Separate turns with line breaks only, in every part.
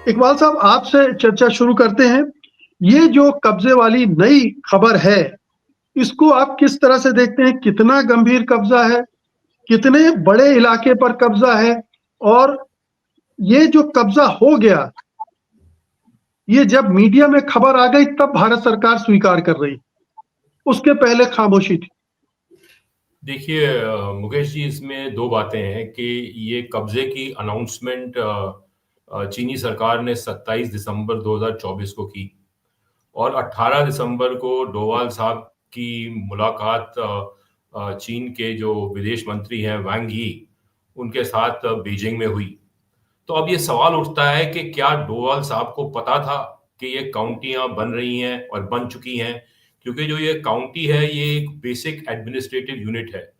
इकबाल साहब, आपसे चर्चा शुरू करते हैं। ये जो कब्जे वाली नई खबर है, इसको आप किस तरह से देखते हैं? कितना गंभीर कब्जा है? कितने बड़े इलाके पर कब्जा है? और ये जो कब्जा हो गया, ये जब मीडिया में खबर आ गई तब भारत सरकार स्वीकार कर रही, उसके पहले खामोशी थी।
देखिए मुकेश जी, इसमें दो बातें हैं कि ये कब्जे की अनाउंसमेंट चीनी सरकार ने 27 दिसंबर 2024 को की और 18 दिसंबर को डोवाल साहब की मुलाकात चीन के जो विदेश मंत्री हैं वांग यी उनके साथ बीजिंग में हुई। तो अब ये सवाल उठता है कि क्या डोवाल साहब को पता था कि ये काउंटियां बन रही हैं और बन चुकी हैं? क्योंकि जो ये काउंटी है ये एक बेसिक एडमिनिस्ट्रेटिव यूनिट है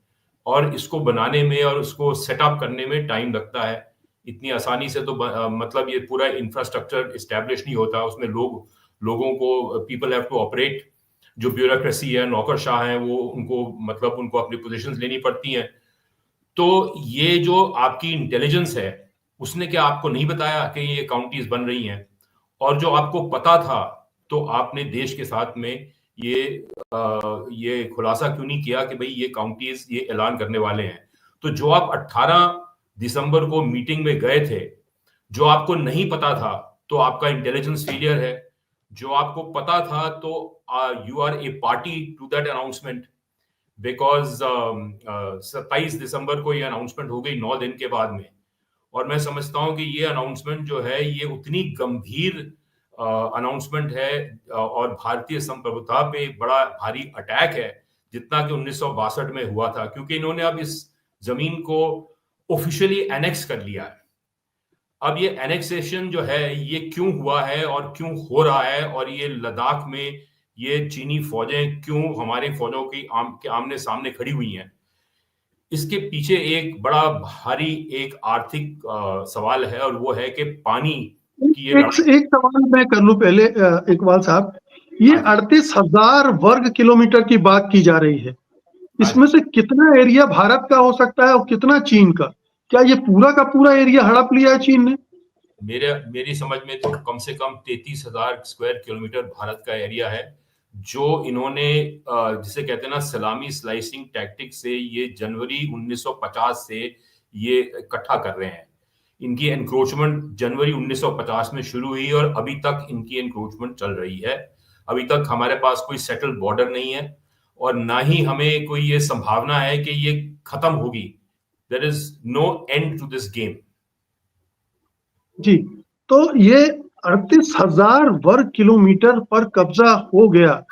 और इसको बनाने में और उसको सेटअप करने में टाइम लगता है। इतनी आसानी से तो मतलब ये पूरा इंफ्रास्ट्रक्चर इस्टेब्लिश नहीं होता, उसमें लोगों को पीपल हैव टू ऑपरेट। जो ब्यूरोक्रेसी है, नौकरशाह हैं, वो उनको अपनी पोजीशंस लेनी पड़ती हैं। तो ये जो आपकी इंटेलिजेंस है, उसने क्या आपको नहीं बताया कि ये काउंटीज बन रही हैं? और जो आपको पता था, तो आपने देश के साथ में ये खुलासा क्यों नहीं किया कि भाई ये काउंटीज ये ऐलान करने वाले हैं? तो जो आप 18 दिसंबर को मीटिंग में गए थे, जो आपको नहीं पता था, तो आपका इंटेलिजेंस फेलियर है। जो आपको पता था, तो you are a party to that announcement, because 27 दिसंबर को ये अनाउंसमेंट हो गई 9 दिन के बाद में। और मैं समझता हूं कि ये अनाउंसमेंट जो है ये उतनी गंभीर अनाउंसमेंट है और भारतीय संप्रभुता पे बड़ा भारी अटैक है जितना कि 1962 में हुआ था, क्योंकि इन्होंने अब इस जमीन को ऑफिशियली एनेक्स कर लिया है। अब ये एनेक्सेशन जो है ये क्यों हुआ है और क्यों हो रहा है, और ये लद्दाख में ये चीनी फौजें क्यों हमारे फौजों के आमने सामने खड़ी हुई हैं, इसके पीछे एक बड़ा भारी एक आर्थिक सवाल है, और वो है कि पानी की ये
एक
लड़ाई।
एक सवाल मैं कर लूं पहले, इकबाल साहब। ये
हाँ जी।
38,000 वर्ग किलोमीटर की बात की जा रही है।
हाँ
इसमें
जी।
से कितना एरिया भारत का हो सकता है और कितना चीन का? क्या ये पूरा का पूरा एरिया हड़प लिया है चीन ने?
मेरी समझ में तो कम से कम 33,000 स्क्वायर किलोमीटर भारत का एरिया है, जो इन्होंने जिसे कहते हैं ना सलामी स्लाइसिंग टैक्टिक से ये जनवरी 1950 से ये इकट्ठा कर रहे हैं। इनकी एनक्रोचमेंट जनवरी 1950 में शुरू हुई और अभी तक इनकी एनक्रोचमेंट चल रही है। अभी तक हमारे पास कोई सेटल बॉर्डर नहीं है और ना ही हमें कोई ये संभावना है कि ये खत्म होगी। There is no end to this game.
जी। तो ये 38,000 वर्ग किलोमीटर पर कब्जा हो गया।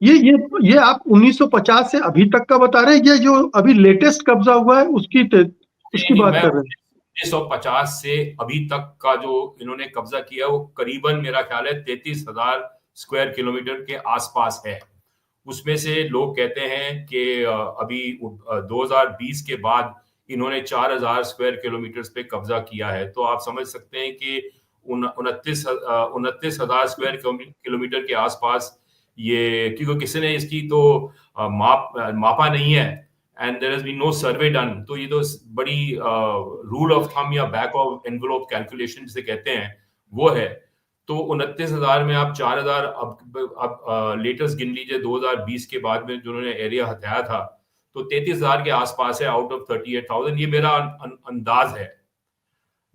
ये आप 1950 से अभी तक का बता रहे हैं? ये जो अभी लेटेस्ट कब्जा हुआ है उसकी
नहीं,
बात
मैं
कर रहे हैं?
1950 से अभी तक का जो इन्होंने कब्जा किया वो करीबन मेरा ख्याल है 33,000 स्क्वायर किलोमीटर के आसपास है। उसमें से लोग कहते हैं कि अभी 2020 के बाद इन्होंने 4,000 स्क्वायर किलोमीटर पे कब्जा किया है। तो आप समझ सकते हैं कि 29,000 स्क्वायर किलोमीटर के आसपास ये, क्योंकि किसी ने इसकी तो मापा नहीं है and there has been no survey done. तो ये तो बड़ी रूल ऑफ थंब या बैक ऑफ एनवेलप कैलकुलेशन जिसे कहते हैं वो है। तो 29,000 में आप 4,000 अब लेटेस्ट गिन लीजिए 2020 के बाद में जो उन्होंने एरिया हटाया था, तो 33,000 के आसपास है आउट ऑफ 38,000। ये मेरा अंदाज है,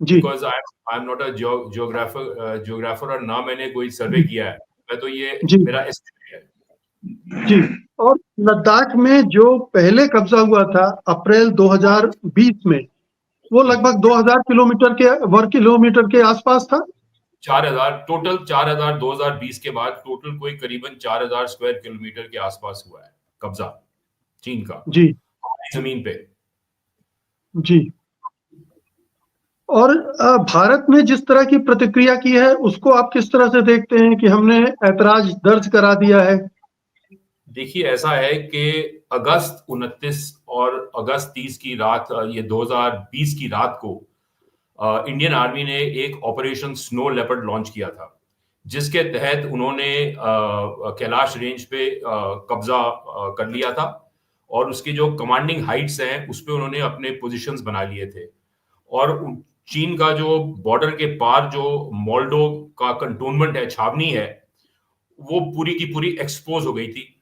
जी।
Because I am not a geographer और ना मैंने कोई सर्वे किया है। मैं तो ये
जी।
मेरा एस्टिमेट है।
जी। और लद्दाख में जो पहले कब्जा हुआ था अप्रैल 2020 में, वो
जी,
लगभग 2,000 किलोमीटर के वर्ग किलोमीटर के आसपास था।
4,000 टोटल, 4,000 2020 के बाद टोटल कोई करीबन 4,000 स्क्वायर किलोमीटर के आसपास हुआ है कब्जा चीन का
जी।
हमारी जमीन पे।
जी। और भारत ने जिस तरह की प्रतिक्रिया की है, उसको आप किस तरह से देखते हैं कि हमने ऐतराज दर्ज करा दिया है?
देखिए ऐसा है कि अगस्त 29 और अगस्त 30 की रात, ये 2020 की रात को इंडियन आर्मी ने एक ऑपरेशन स्नो लेपर्ड लॉन्च किया था, जिसके तहत उन्होंने कैलाश रेंज पे कब्जा कर लिया था और उसकी जो कमांडिंग हाइट्स हैं उस पे उन्होंने अपने पोजीशंस बना लिए थे। और चीन का जो बॉर्डर के पार जो मोल्डो का कंटोनमेंट है, छावनी है, वो पूरी की पूरी एक्सपोज हो गई थी।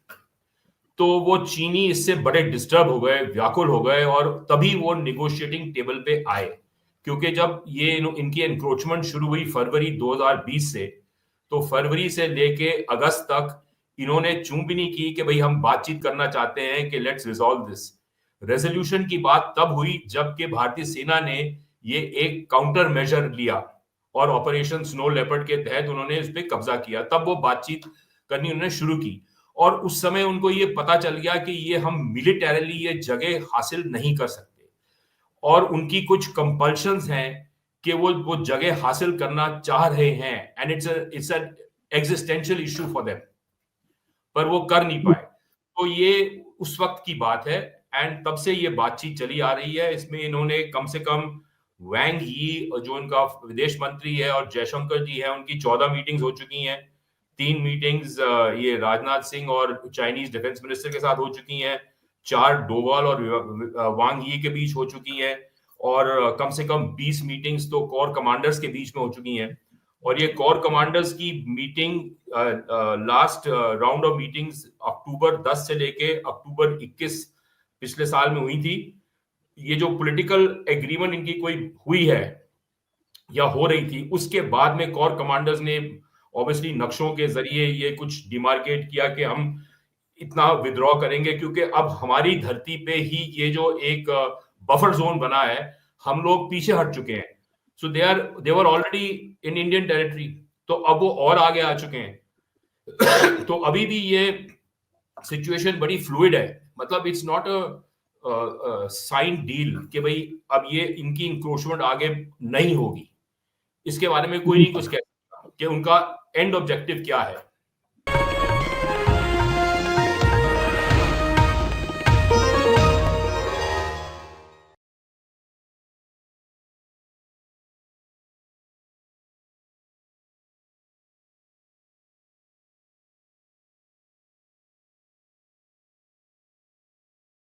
तो वो चीनी इससे बड़े डिस्टर्ब हो गए, व्याकुल हो गए, और तभी वो निगोशिएटिंग टेबल पे आए। क्योंकि जब ये इनकी एनक्रोचमेंट शुरू हुई फरवरी 2020 से, तो फरवरी से लेके अगस्त तक इन्होंने चूं भी नहीं की कि भाई हम बातचीत करना चाहते हैं कि लेट्स रिजॉल्व दिस। रेजोल्यूशन की बात तब हुई जबकि भारतीय सेना ने ये एक काउंटर मेजर लिया और ऑपरेशन स्नो लेपर्ड के तहत उन्होंने इस पर कब्जा किया। तब वो बातचीत करनी उन्होंने शुरू की, और उस समय उनको ये पता चल गया कि ये हम मिलिटरीली ये जगह हासिल नहीं कर सकते, और उनकी कुछ कंपल्शंस हैं कि वो जगह हासिल करना चाह रहे हैं, and it's an existential issue for them, पर वो कर नहीं पाए। तो ये उस वक्त की बात है, एंड तब से ये बातचीत चली आ रही है। इसमें इन्होंने कम से कम वैंग यी जो इनका विदेश मंत्री है और जयशंकर जी है, उनकी 14 मीटिंग्स हो चुकी हैं। 3 मीटिंग्स ये राजनाथ सिंह और चाइनीज डिफेंस मिनिस्टर के साथ हो चुकी हैं। 4 डोवाल और वांग यी के बीच हो चुकी हैं, और कम से कम 20 मीटिंग्स तो कोर कमांडर्स के बीच में हो चुकी हैं। और ये कोर कमांडर्स की meeting last round of meetings October 10 से लेके अक्टूबर 21 पिछले साल में हुई थी। ये जो पॉलिटिकल एग्रीमेंट इनकी कोई हुई है या हो रही थी, उसके बाद में कोर कमांडर्स ने ऑब्वियसली नक्शों के जरिए ये कुछ डिमार्केट किया कि हम इतना विड्रॉ करेंगे, क्योंकि अब हमारी धरती पे ही ये जो एक बफर जोन बना है, हम लोग पीछे हट चुके हैं। So they were already in Indian territory, तो अब वो और आगे आ चुके हैं। तो अभी भी ये सिचुएशन बड़ी फ्लूइड है। मतलब it's not a sign deal कि भाई अब ये इनकी इंक्रोचमेंट आगे नहीं होगी। इसके बारे में कोई नहीं कुछ कह सकता कि उनका एंड ऑब्जेक्टिव क्या है।